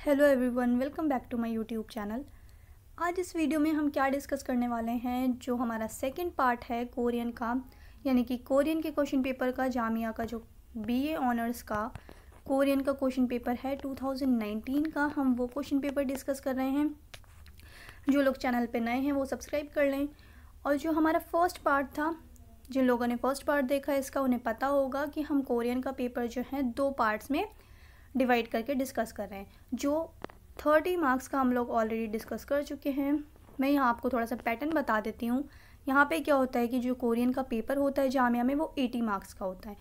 Hello everyone, welcome back to my YouTube channel. आज इस video में हम क्या डिस्कस करने वाले हैं, जो हमारा सेकंड पार्ट है कोरियन का, यानी कि कोरियन के क्वेश्चन पेपर का, जामिया का जो बीए ऑनर्स का कोरियन का क्वेश्चन पेपर है 2019 का, हम वो क्वेश्चन पेपर डिस्कस कर रहे हैं। जो लोग चैनल पे नए हैं वो सब्सक्राइब कर लें। और जो हमारा फर्स्ट पार्ट था, जिन लोगों ने फर्स्ट पार्ट देखा इसका उन्हें पता होगा कि हम कोरियन का पेपर जो है 2 पार्ट्स में डिवाइड करके डिस्कस कर रहे हैं। जो 30 मार्क्स का हम लोग ऑलरेडी डिस्कस कर चुके हैं। मैं यहाँ आपको थोड़ा सा पैटर्न बता देती हूँ। यहाँ पे क्या होता है कि जो कोरियन का पेपर होता है जामिया में वो 80 मार्क्स का होता है,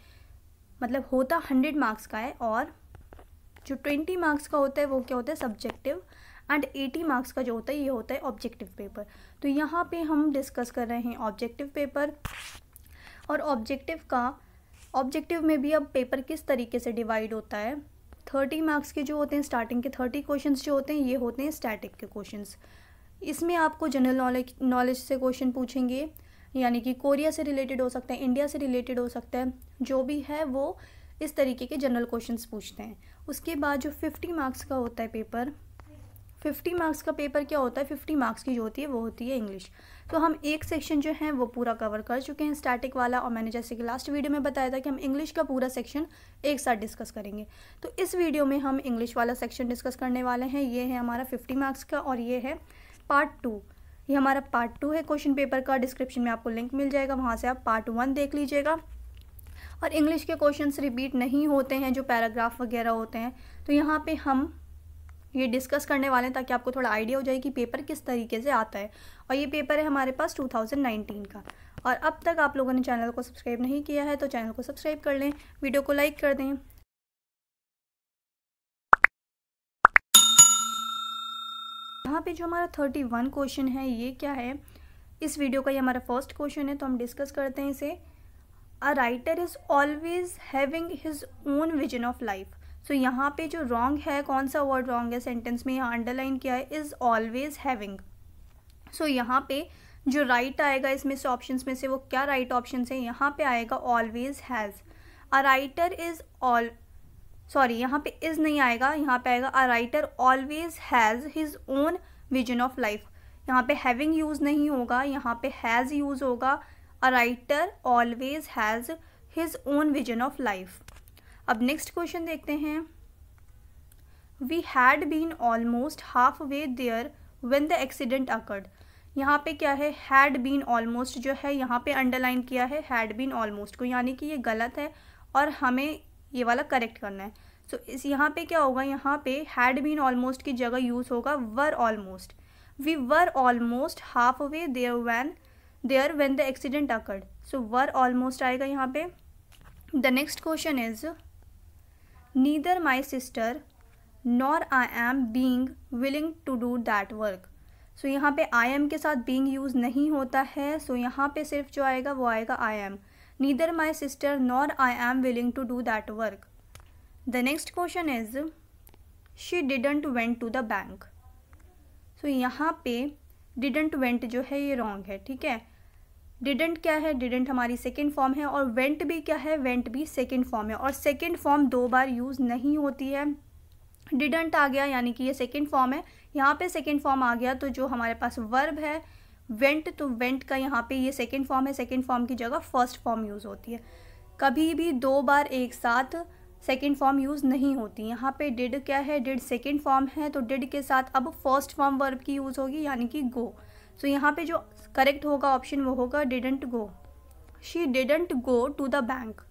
मतलब होता 100 मार्क्स का है। और जो 20 मार्क्स का होता है वो क्या होता है, सब्जेक्टिव। एंड 80 मार्क्स का जो होता है ये होता है ऑब्जेक्टिव पेपर। तो यहाँ पे हम डिस्कस कर रहे हैं ऑब्जेक्टिव पेपर। और ऑब्जेक्टिव में भी अब पेपर किस तरीके से डिवाइड होता है। 30 मार्क्स के जो होते हैं, स्टार्टिंग के 30 क्वेश्चंस जो होते हैं ये होते हैं स्टैटिक के क्वेश्चंस। इसमें आपको जनरल नॉलेज से क्वेश्चन पूछेंगे, यानी कि कोरिया से रिलेटेड हो सकता है, इंडिया से रिलेटेड हो सकता है, जो भी है वो इस तरीके के जनरल क्वेश्चंस पूछते हैं। उसके बाद जो 50 मार्क्स का होता है पेपर, 50 मार्क्स का पेपर क्या होता है, 50 मार्क्स की जो होती है वो होती है इंग्लिश। तो हम एक सेक्शन जो है वो पूरा कवर कर चुके हैं स्टैटिक वाला, और मैंने जैसे कि लास्ट वीडियो में बताया था कि हम इंग्लिश का पूरा सेक्शन एक साथ डिस्कस करेंगे। तो इस वीडियो में हम इंग्लिश वाला सेक्शन डिस्कस करने वाले हैं। ये है हमारा 50 मार्क्स का और ये है पार्ट 2। ये हमारा पार्ट 2 है क्वेश्चन पेपर का। डिस्क्रिप्शन में आपको लिंक मिल जाएगा, वहाँ से आप पार्ट 1 देख लीजिएगा। और इंग्लिश के क्वेश्चंस रिपीट नहीं होते हैं, जो पैराग्राफ वगैरह होते हैं। तो यहाँ पे हम ये डिस्कस करने वाले हैं ताकि आपको थोड़ा आइडिया हो जाए कि पेपर किस तरीके से आता है। और ये पेपर है हमारे पास 2019 का। और अब तक आप लोगों ने चैनल को सब्सक्राइब नहीं किया है तो चैनल को सब्सक्राइब कर लें, वीडियो को लाइक कर दें। यहाँ पे जो हमारा 31 क्वेश्चन है ये क्या है, इस वीडियो का ये हमारा फर्स्ट क्वेश्चन है, तो हम डिस्कस करते हैं इसे। A writer is always having his own vision of life. So यहाँ पे जो रॉन्ग है, कौन सा वर्ड रॉन्ग है सेंटेंस में, यहाँ अंडरलाइन किया है, इज़ ऑलवेज हैविंग। सो यहाँ पे जो राइट आएगा इसमें से ऑप्शंस में से वो क्या राइट ऑप्शन है, यहाँ पे आएगा always has. A writer is यहाँ पे इज़ नहीं आएगा, यहाँ पे आएगा अ writer always has his own vision of life. यहाँ पे हैविंग यूज़ नहीं होगा, यहाँ पे हैज़ यूज़ होगा। A writer always has his own vision of life. अब नेक्स्ट क्वेश्चन देखते हैं। We had been almost half way there when the accident occurred. यहाँ पे क्या है, हैड बीन ऑलमोस्ट जो है यहाँ पे अंडरलाइन किया है हैड बीन ऑलमोस्ट को, यानी कि ये गलत है और हमें ये वाला करेक्ट करना है। सो इस यहाँ पे क्या होगा, यहाँ पे हैड बीन ऑलमोस्ट की जगह यूज़ होगा were almost. We were almost half way there when the accident occurred. So were almost आएगा यहाँ पे। The next question is neither my sister nor I am being willing to do that work. So यहाँ पे I am के साथ being use नहीं होता है। सो यहाँ पे सिर्फ जो आएगा वो आएगा I am. Neither my sister nor I am willing to do that work. The next question is she didn't went to the bank. So यहाँ पे डिडंट वेंट जो है ये रॉन्ग है, ठीक है। डिडंट क्या है, डिडंट हमारी सेकेंड फॉर्म है, और वेंट भी क्या है, वेंट भी सेकेंड फॉर्म है। और सेकेंड फॉर्म 2 बार यूज़ नहीं होती है। डिडंट आ गया यानी कि ये सेकेंड फॉर्म है, यहाँ पे सेकेंड फॉर्म आ गया। तो जो हमारे पास वर्ब है वेंट, तो वेंट का यहाँ पे ये सेकेंड फॉर्म है, सेकेंड फॉर्म की जगह फर्स्ट फॉर्म यूज़ होती है। कभी भी 2 बार एक साथ सेकेंड फॉर्म यूज़ नहीं होती। यहाँ पे डिड क्या है, डिड सेकेंड फॉर्म है, तो डिड के साथ अब फर्स्ट फॉर्म वर्ब की यूज़ होगी, यानी कि गो। सो यहाँ पे जो करेक्ट होगा ऑप्शन वो होगा didn't go. She didn't go to the bank.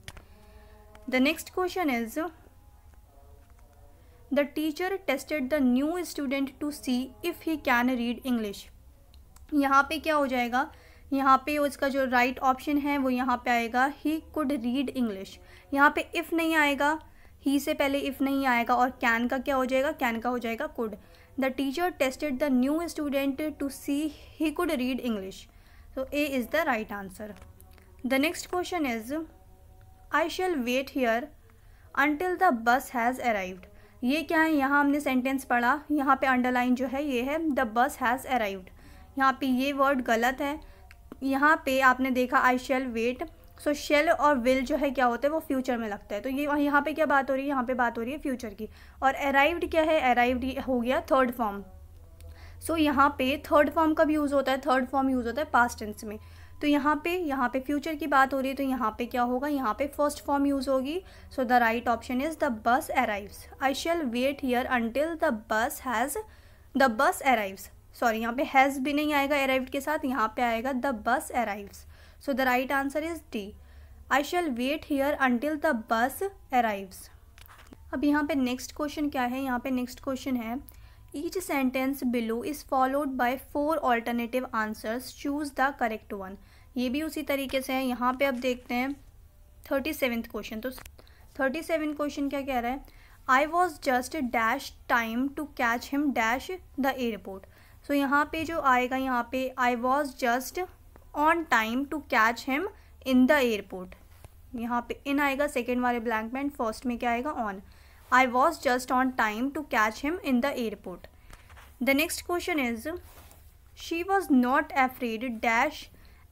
The next question is the teacher tested the new student to see if he can read English. यहाँ पे क्या हो जाएगा, यहाँ पे उसका जो राइट ऑप्शन है वो यहाँ पे आएगा ही कुड रीड इंग्लिश। यहाँ पे इफ़ नहीं आएगा, ही से पहले इफ़ नहीं आएगा, और कैन का क्या हो जाएगा, कैन का हो जाएगा could. The teacher tested the new student to see he could read English. So A is the right answer. The next question is I shall wait here until the bus has arrived. ये क्या है, यहाँ हमने sentence पढ़ा, यहाँ पे underline जो है ये है the bus has arrived। यहाँ पे ये वर्ड गलत है। यहाँ पे आपने देखा I shall wait, so shall और विल जो है क्या होता है, वो फ्यूचर में लगता है। तो ये यहाँ पे क्या बात हो रही है, यहाँ पे बात हो रही है फ्यूचर की। और अराइव्ड क्या है, अराइव्ड हो गया थर्ड फॉर्म। सो यहाँ पे थर्ड फॉर्म कब यूज़ होता है, थर्ड फॉर्म यूज़ होता है पास्ट टेंस में। तो यहाँ पे फ्यूचर की बात हो रही है, तो यहाँ पे क्या होगा, यहाँ पे फर्स्ट फॉर्म यूज़ होगी। So the right option is the bus arrives. I shall wait here until the bus arrives. Sorry, यहाँ पे हैज़ भी नहीं आएगा अराइव्ड के साथ, यहाँ पे आएगा the bus arrives. So the right answer is D, I shall wait here until the bus arrives. अब यहाँ पे नेक्स्ट क्वेश्चन क्या है, यहाँ पे नेक्स्ट क्वेश्चन है each sentence below is followed by 4 alternative answers, choose the correct one. ये भी उसी तरीके से है। यहाँ पे अब देखते हैं 37th क्वेश्चन। तो 37 क्वेश्चन क्या कह रहा है, I was just dash time to catch him dash the airport. So यहाँ पे जो आएगा, यहाँ पे I was just on time to catch him in the airport. यहाँ पे इन आएगा सेकेंड वाले ब्लैंक में, फर्स्ट में क्या आएगा, on. I was just on time to catch him in the airport. The next question is, she was not afraid dash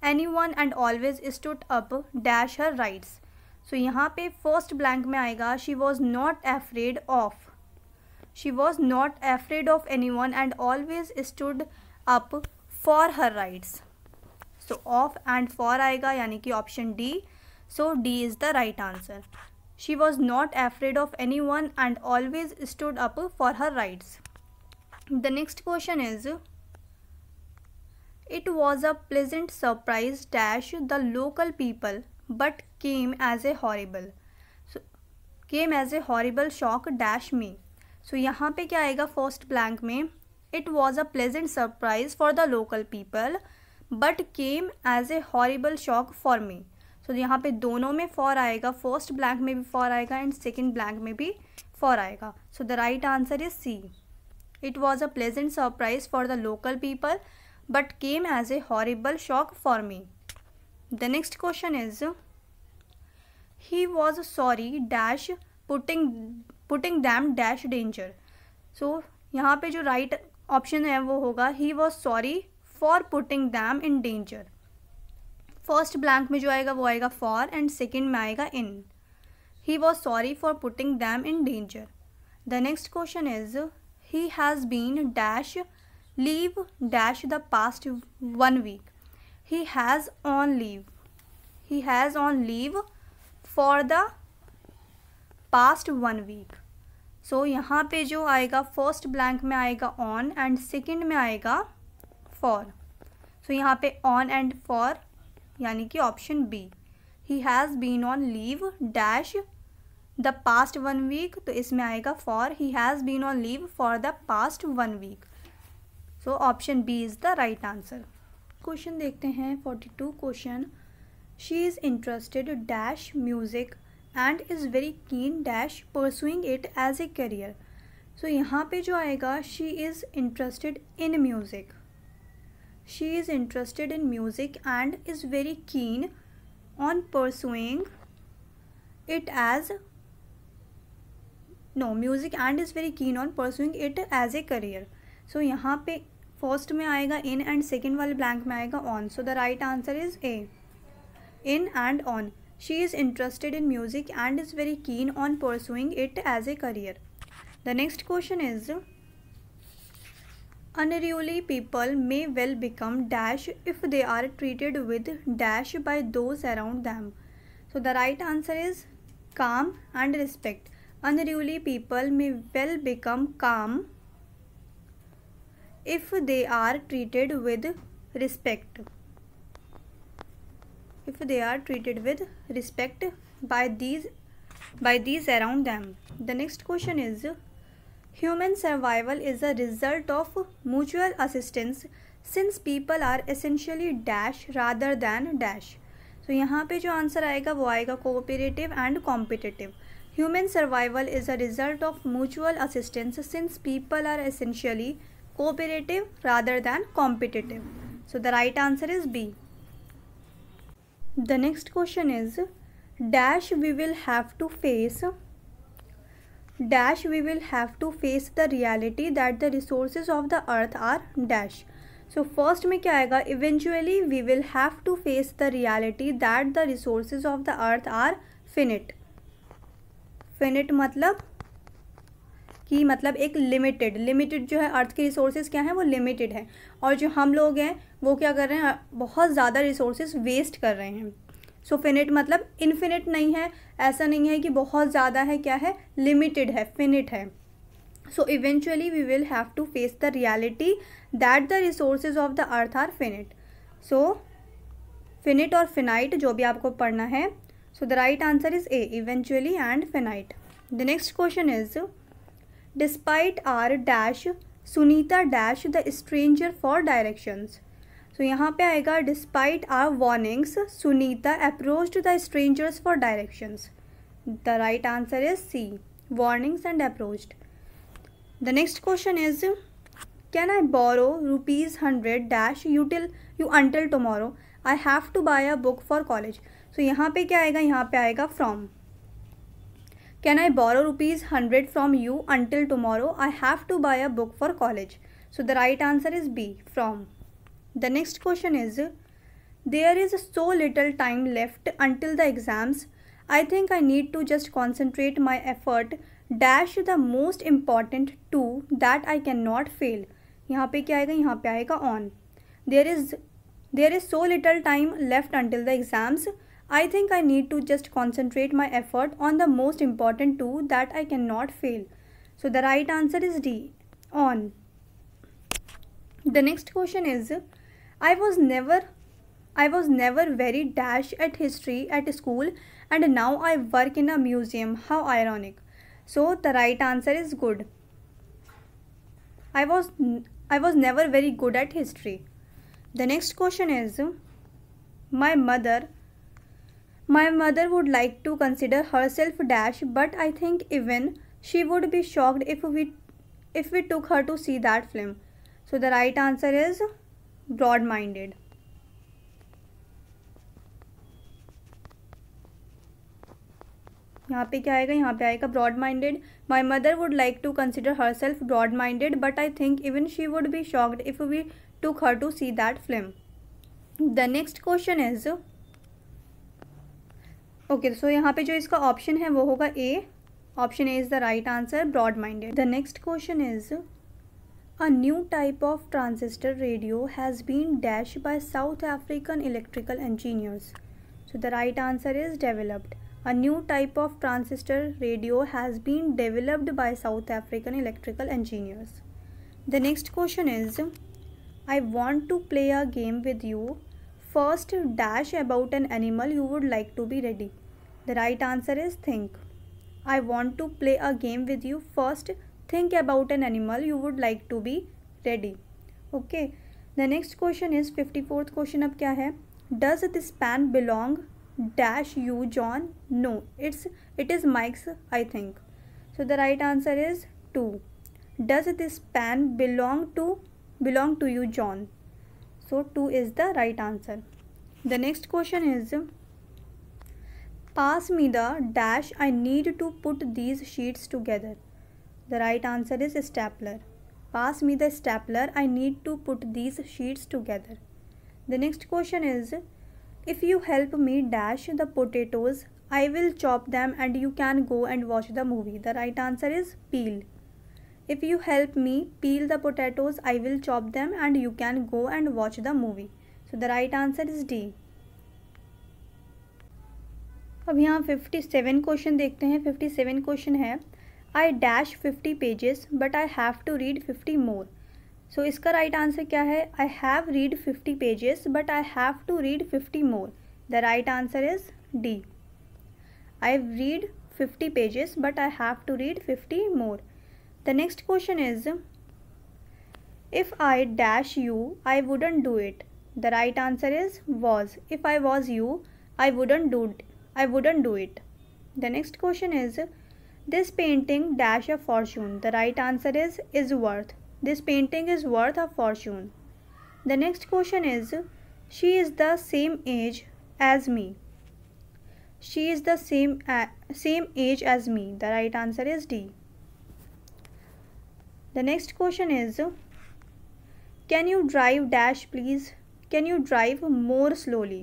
anyone and always stood up dash her rights. So यहाँ पे first blank में आएगा she was not afraid of. She was not afraid of anyone and always stood up for her rights. So of and for आएगा, यानी कि option D. So D is the right answer. She was not afraid of anyone and always stood up for her rights. The next question is, it was a pleasant surprise dash the local people but came as a horrible shock dash me. So यहाँ पे क्या आएगा first blank में, it was a pleasant surprise for the local people but came as a horrible shock for me. तो यहाँ पे दोनों में फॉर आएगा, फर्स्ट ब्लैंक में भी फॉर आएगा एंड सेकेंड ब्लैंक में भी फॉर आएगा। So the right answer is C, it was a pleasant surprise for the local people but came as a horrible shock for me. The next question is, he was sorry dash putting them dash danger. So यहाँ पे जो right option है वो होगा he was sorry for putting them in danger. First blank में जो आएगा वो आएगा फॉर एंड सेकेंड में आएगा in. He was sorry for putting them in danger. The next question is, he has been dash leave dash the past 1 week. He has on leave for the past 1 week. So यहाँ पे जो आएगा first blank में आएगा on and second में आएगा for. सो यहाँ पे ऑन एंड फॉर, यानी कि option B, he has been on leave dash the past 1 week. तो इसमें आएगा for, he has been on leave for the past 1 week. So option B is the right answer. Question देखते हैं 42 question, she is interested dash music and is very keen dash pursuing it as a career. So यहाँ पे जो आएगा she is interested in music, she is interested in music and is very keen on pursuing it as music and is very keen on pursuing it as a career. So यहाँ पे first में आएगा in and second वाले blank में आएगा on. So the right answer is A, in and on. She is interested in music and is very keen on pursuing it as a career. The next question is, unruly people may well become dash if they are treated with dash by those around them. So the right answer is calm and respect. Unruly people may well become calm if they are treated with respect. If they are treated with respect by these around them. The next question is, human survival is a result of mutual assistance since people are essentially dash rather than dash. So यहाँ पे जो answer आएगा वो आएगा cooperative and competitive. Human survival is a result of mutual assistance since people are essentially cooperative rather than competitive. So the right answer is B. The next question is, dash we will have to face the reality that the resources of the earth are dash. So first में क्या आएगा, eventually we will have to face the reality that the resources of the earth are finite. Finite मतलब कि मतलब एक limited जो है, अर्थ के रिसोर्सेज क्या हैं, वो लिमिटेड है, और जो हम लोग हैं वो क्या कर रहे हैं, बहुत ज़्यादा रिसोर्सेज वेस्ट कर रहे हैं। सो फिनिट मतलब इन्फिनिट नहीं है, ऐसा नहीं है कि बहुत ज़्यादा है, क्या है, लिमिटेड है, फिनिट है। So eventually we will have to face the reality that the resources of the earth are finite. So finite और फिनाइट जो भी आपको पढ़ना है। So the right answer is A, eventually and finite. The next question is despite our dash Sunita dash the stranger for directions. तो यहाँ पे आएगा despite our warnings Sunita approached the strangers for directions. The right answer is C, warnings and approached. The next question is can I borrow ₹100 dash you until tomorrow I have to buy a book for college. So यहाँ पे क्या आएगा, यहाँ पे आएगा from. Can I borrow ₹100 from you until tomorrow I have to buy a book for college. So the right answer is B, from. The next question is, there is so little time left until the exams. I think I need to just concentrate my effort dash the most important two that I cannot fail. यहाँ पे क्या आएगा, यहाँ पे आएगा on. There is so little time left until the exams. I think I need to just concentrate my effort on the most important two that I cannot fail. So the right answer is D, on. The next question is, I was never very dash at history at school and now I work in a museum. How ironic. So the right answer is good. I was never very good at history. The next question is, my mother would like to consider herself dash, but I think even she would be shocked if we took her to see that film. So the right answer is broad minded. यहाँ पे क्या आएगा, यहाँ पे आएगा broad minded. My mother would like to consider herself broad minded but I think even she would be shocked if we took her to see that film. The next question is, okay so यहाँ पे जो इसका option है वो होगा A, option A is the right answer, broad minded. The next question is, a new type of transistor radio has been dashed by South African electrical engineers. So the right answer is developed. A new type of transistor radio has been developed by South African electrical engineers. The next question is, I want to play a game with you. First dash about an animal you would like to be ready. The right answer is think. I want to play a game with you. First think about an animal you would like to be ready. Okay, the next question is 54th question अब क्या है, does this pen belong dash you John? No, it is Mike's I think. So the right answer is 2. Does this pen belong to you John? So 2 is the right answer. The next question is, pass me the dash I need to put these sheets together. The right answer is stapler. Pass me the stapler. I need to put these sheets together. The next question is, if you help me dash the potatoes, I will chop them and you can go and watch the movie. The right answer is peel. If you help me peel the potatoes, I will chop them and you can go and watch the movie. So the right answer is D. अब यहाँ 57 question देखते हैं। 57 question है, I dash 50 pages but I have to read 50 more. So इसका right answer क्या है, I have read 50 pages but I have to read 50 more. The right answer is D. I read 50 pages but I have to read 50 more. The next question is, if I dash you, I wouldn't do it. The right answer is was. If I was you, I wouldn't do it. The next question is, this painting dash a fortune. The right answer is worth. This painting is worth a fortune. The next question is, she is the same age as me. She is the same age as me. The right answer is D. The next question is, can you drive dash please, can you drive more slowly,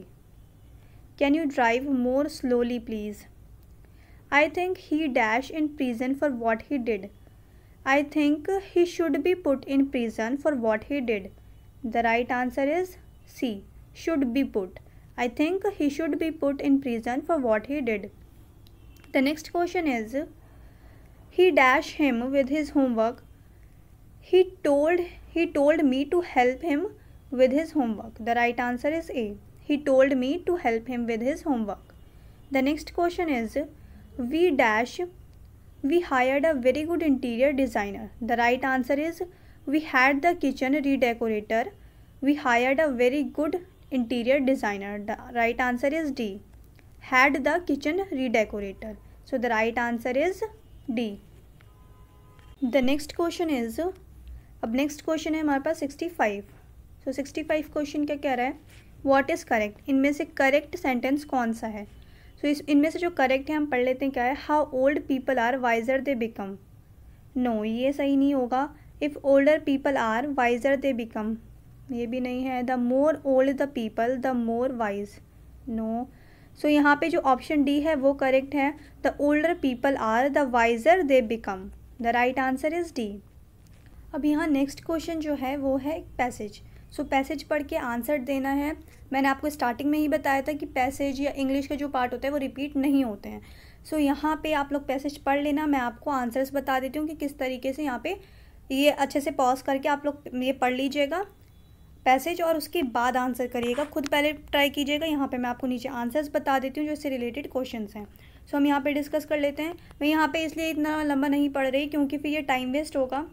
can you drive more slowly please. I think he dash in prison for what he did. I think he should be put in prison for what he did. The right answer is C, should be put. I think he should be put in prison for what he did. The next question is, he dash him with his homework. He told me to help him with his homework. The right answer is A. He told me to help him with his homework. The next question is, we hired a very good interior designer. The right answer is, we had the kitchen redecorator. We hired a very good interior designer. The right answer is D. Had the kitchen redecorator. So the right answer is D. The next question is, अब next question है हमारे पास 65. So 65 question क्या कह रहा है, what is correct. इनमें से correct sentence कौन सा है. So इनमें से जो correct है हम पढ़ लेते हैं. क्या है, how old people are wiser they become. No, ये सही नहीं होगा. if older people are wiser they become, ये भी नहीं है. The more old the people the more wise, no. So यहाँ पे जो ऑप्शन डी है वो करेक्ट है. The older people are the wiser they become. The right answer is D. अब यहाँ नेक्स्ट क्वेश्चन जो है वो है पैसेज. सो पैसेज पढ़ के आंसर देना है. मैंने आपको स्टार्टिंग में ही बताया था कि पैसेज या इंग्लिश का जो पार्ट होता है वो रिपीट नहीं होते हैं. सो यहाँ पे आप लोग पैसेज पढ़ लेना. मैं आपको आंसर्स बता देती हूँ कि किस तरीके से यहाँ पे ये अच्छे से पॉज करके आप लोग ये पढ़ लीजिएगा पैसेज और उसके बाद आंसर करिएगा. खुद पहले ट्राई कीजिएगा. यहाँ पे मैं आपको नीचे आंसर्स बता देती हूँ जो इससे रिलेटेड क्वेश्चंस हैं. सो हम यहाँ पे डिस्कस कर लेते हैं. मैं यहाँ पे इसलिए इतना लंबा नहीं पढ़ रही क्योंकि फिर ये टाइम वेस्ट होगा,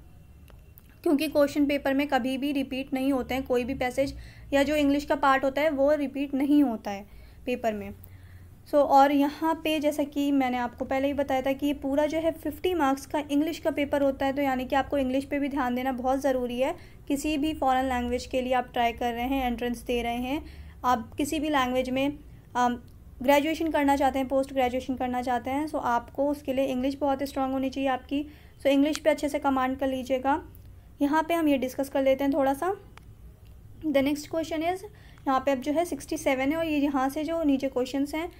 क्योंकि क्वेश्चन पेपर में कभी भी रिपीट नहीं होते हैं. कोई भी पैसेज या जो इंग्लिश का पार्ट होता है वो रिपीट नहीं होता है पेपर में. और यहाँ पे जैसा कि मैंने आपको पहले ही बताया था कि ये पूरा जो है 50 मार्क्स का इंग्लिश का पेपर होता है. तो यानी कि आपको इंग्लिश पे भी ध्यान देना बहुत ज़रूरी है. किसी भी फॉरेन लैंग्वेज के लिए आप ट्राई कर रहे हैं, एंट्रेंस दे रहे हैं, आप किसी भी लैंग्वेज में ग्रेजुएशन करना चाहते हैं, पोस्ट ग्रेजुएशन करना चाहते हैं, सो आपको उसके लिए इंग्लिश बहुत स्ट्रांग होनी चाहिए आपकी. सो इंग्लिश पे अच्छे से कमांड कर लीजिएगा. यहाँ पे हम ये डिस्कस कर लेते हैं थोड़ा सा. द नेक्स्ट क्वेश्चन इज़, यहाँ पे अब जो है 67 है और ये यहाँ से जो नीचे क्वेश्चन हैं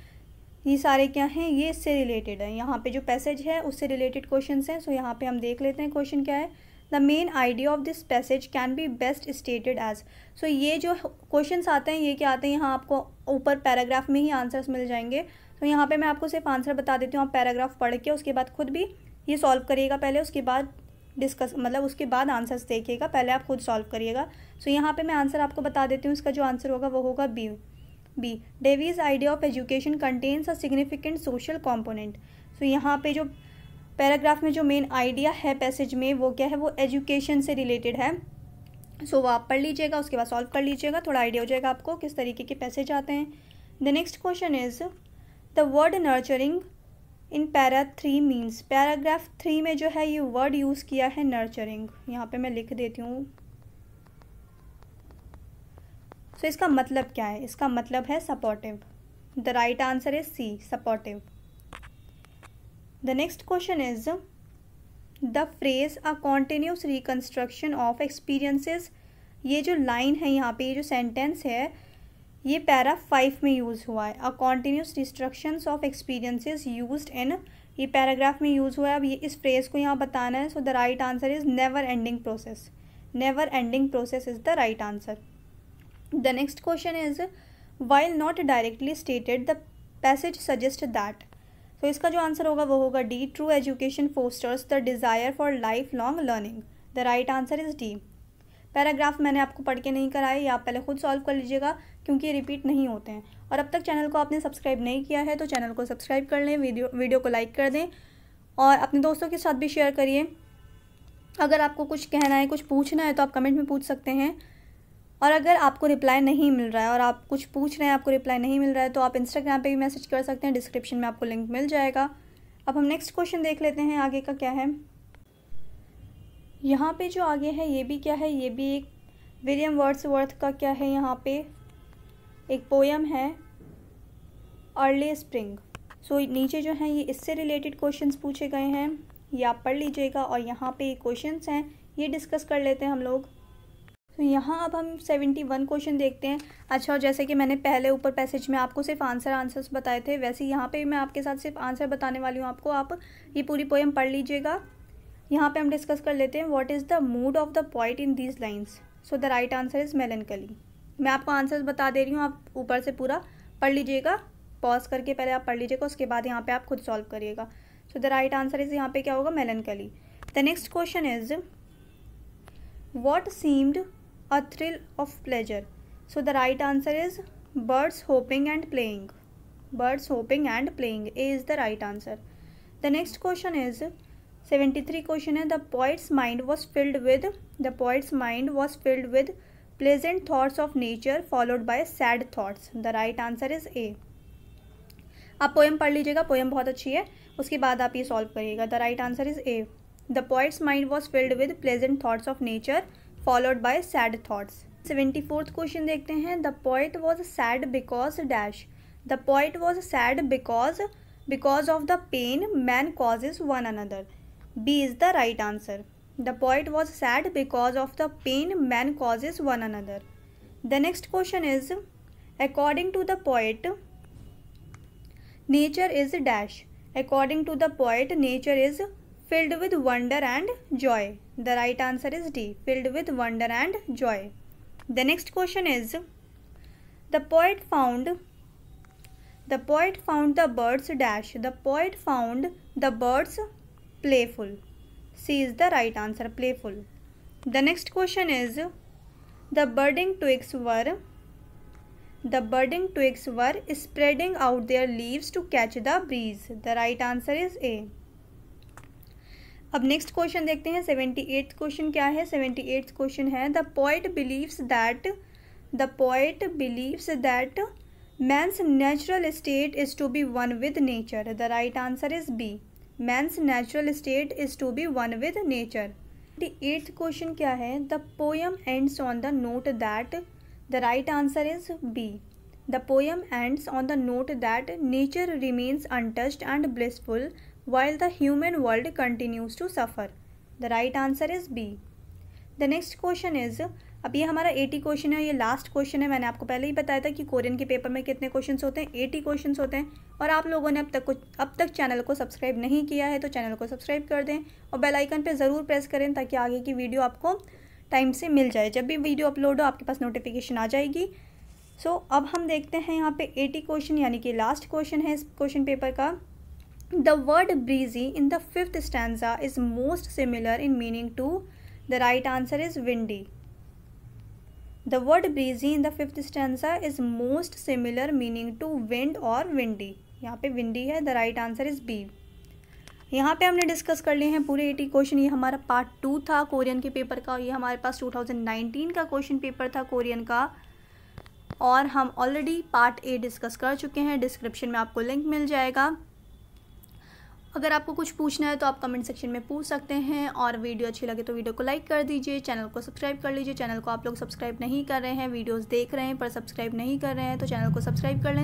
ये सारे क्या हैं, ये इससे रिलेटेड है. यहाँ पे जो पैसेज है उससे रिलेटेड क्वेश्चंस हैं. सो यहाँ पे हम देख लेते हैं क्वेश्चन क्या है. The main idea of this passage can be best stated as. So ये जो क्वेश्चंस आते हैं ये क्या आते हैं, यहाँ आपको ऊपर पैराग्राफ में ही आंसर्स मिल जाएंगे. तो यहाँ पे मैं आपको सिर्फ आंसर बता देती हूँ. आप पैराग्राफ पढ़ के उसके बाद खुद भी ये सॉल्व करिएगा पहले, उसके बाद डिस्कस मतलब उसके बाद आंसर्स देखिएगा. पहले आप खुद सॉल्व करिएगा. सो यहाँ पर मैं आंसर आपको बता देती हूँ. इसका जो आंसर होगा वो होगा B. Dewey's idea of education contains a significant social component. So यहाँ पे जो पैराग्राफ में जो मेन आइडिया है पैसेज में वो क्या है, वो एजुकेशन से रिलेटेड है. सो वो आप पढ़ लीजिएगा, उसके बाद सॉल्व कर लीजिएगा. थोड़ा आइडिया हो जाएगा आपको किस तरीके के पैसेज आते हैं. The next question is, the word nurturing in para 3 means. Paragraph 3 में जो है ये वर्ड यूज़ किया है नर्चरिंग. यहाँ पे मैं लिख देती हूँ. सो इसका मतलब क्या है, इसका मतलब है supportive. The right answer is C, supportive. The next question is, the phrase a continuous reconstruction of experiences. ये जो लाइन है यहाँ पे, ये जो सेंटेंस है ये पैरा 5 में यूज़ हुआ है. A continuous reconstructions of experiences used in, ये पैराग्राफ में यूज़ हुआ है. अब ये इस फ्रेज को यहाँ बताना है. So the right answer is never ending process. Never ending process is the right answer. The next question is, while not directly stated, the passage suggests that. तो इसका जो आंसर होगा वो होगा D. True education fosters the desire for life long learning. The right answer is D. Paragraph मैंने आपको पढ़ के नहीं कराया, ये आप पहले खुद सॉल्व कर लीजिएगा क्योंकि ये रिपीट नहीं होते हैं. और अब तक चैनल को आपने सब्सक्राइब नहीं किया है तो चैनल को सब्सक्राइब कर लें, वीडियो को लाइक कर दें और अपने दोस्तों के साथ भी शेयर करिए. अगर आपको कुछ कहना है, कुछ पूछना है तो आप कमेंट में पूछ सकते हैं. और अगर आपको रिप्लाई नहीं मिल रहा है और आप कुछ पूछ रहे हैं, आपको रिप्लाई नहीं मिल रहा है, तो आप इंस्टाग्राम पे भी मैसेज कर सकते हैं. डिस्क्रिप्शन में आपको लिंक मिल जाएगा. अब हम नेक्स्ट क्वेश्चन देख लेते हैं आगे का क्या है. यहाँ पे जो आगे है ये भी क्या है, ये भी एक विलियम वर्ड्सवर्थ का क्या है, यहाँ पे एक पोयम है अर्ली स्प्रिंग. सो नीचे जो है ये इससे रिलेटेड क्वेश्चंस पूछे गए हैं, ये आप पढ़ लीजिएगा. और यहाँ पे क्वेश्चंस हैं ये डिस्कस कर लेते हैं हम लोग. तो यहाँ अब हम 71 क्वेश्चन देखते हैं। अच्छा, और जैसे कि मैंने पहले ऊपर पैसेज में आपको सिर्फ आंसर्स बताए थे, वैसे यहाँ पे मैं आपके साथ सिर्फ आंसर बताने वाली हूँ आपको। आप ये पूरी पोएम पढ़ लीजिएगा। यहाँ पे हम डिस्कस कर लेते हैं what is the mood off the poet in these lines. So the right answer is मेलनकली। मैं आपको आंसर्स बता दे रही हूँ, आप ऊपर से पूरा पढ़ लीजिएगा। पॉज करके पहले आप पढ़ लीजिएगा, उसके बाद यहाँ पे आप खुद सॉल्व करिएगा। सो द राइट आंसर इज़ यहाँ पे क्या होगा, मेलनकली। The next question is what seemed a thrill of pleasure. So the right answer is birds hopping and playing. Birds hopping and playing is the right answer. The next question is 73 question है, the poet's mind was filled with pleasant thoughts of nature followed by sad thoughts. The right answer is A. आप poem पढ़ लीजिएगा, poem बहुत अच्छी है, उसके बाद आप ये सॉल्व करिएगा। The right answer is A. The poet's mind was filled with pleasant thoughts of nature followed by sad thoughts. 74th question देखते हैं। The poet was sad because dash. The poet was sad because of the pain man causes one another. B is the right answer. The poet was sad because of the pain man causes one another. The next question is according to the poet nature is dash. According to the poet nature is filled with wonder and joy. The right answer is D, filled with wonder and joy. The next question is the poet found the birds dash. The poet found the birds playful. C is the right answer, playful. The next question is the budding twigs were spreading out their leaves to catch the breeze. The right answer is A. अब next question देखते हैं। 78th question क्या है। 78th question है the poet believes that man's natural state is to be one with nature. The right answer is B, man's natural state is to be one with nature. 78th question क्या है। The poem ends on the note that. The right answer is B, the poem ends on the note that nature remains untouched and blissful while the human world continues to suffer. The right answer is B. The next question is, अब ये हमारा 80 question है, ये last question है। मैंने आपको पहले ही बताया था कि कोरियन के पेपर में कितने क्वेश्चंस होते हैं, 80 क्वेश्चंस होते हैं। और आप लोगों ने अब तक चैनल को सब्सक्राइब नहीं किया है तो चैनल को सब्सक्राइब कर दें और बेल आइकन पे ज़रूर प्रेस करें ताकि आगे की वीडियो आपको टाइम से मिल जाए। जब भी वीडियो अपलोड हो आपके पास नोटिफिकेशन आ जाएगी। सो अब हम देखते हैं यहाँ पे 80 क्वेश्चन, यानी कि लास्ट क्वेश्चन है इस क्वेश्चन पेपर का। The word breezy in the 5th stanza is most similar in meaning to. The right answer is windy. The word breezy in the 5th stanza is most similar meaning to wind or windy. यहाँ पे windy है। The right answer is B. यहाँ पे हमने discuss कर लिए हैं पूरे 80 क्वेश्चन। ये हमारा पार्ट 2 था कोरियन के पेपर का। ये हमारे पास 2019 का क्वेश्चन पेपर था कोरियन का, और हम ऑलरेडी पार्ट A डिस्कस कर चुके हैं। डिस्क्रिप्शन में आपको लिंक मिल जाएगा। अगर आपको कुछ पूछना है तो आप कमेंट सेक्शन में पूछ सकते हैं, और वीडियो अच्छी लगे तो वीडियो को लाइक कर दीजिए, चैनल को सब्सक्राइब कर लीजिए। चैनल को आप लोग सब्सक्राइब नहीं कर रहे हैं, वीडियोस देख रहे हैं पर सब्सक्राइब नहीं कर रहे हैं तो चैनल को सब्सक्राइब कर लें।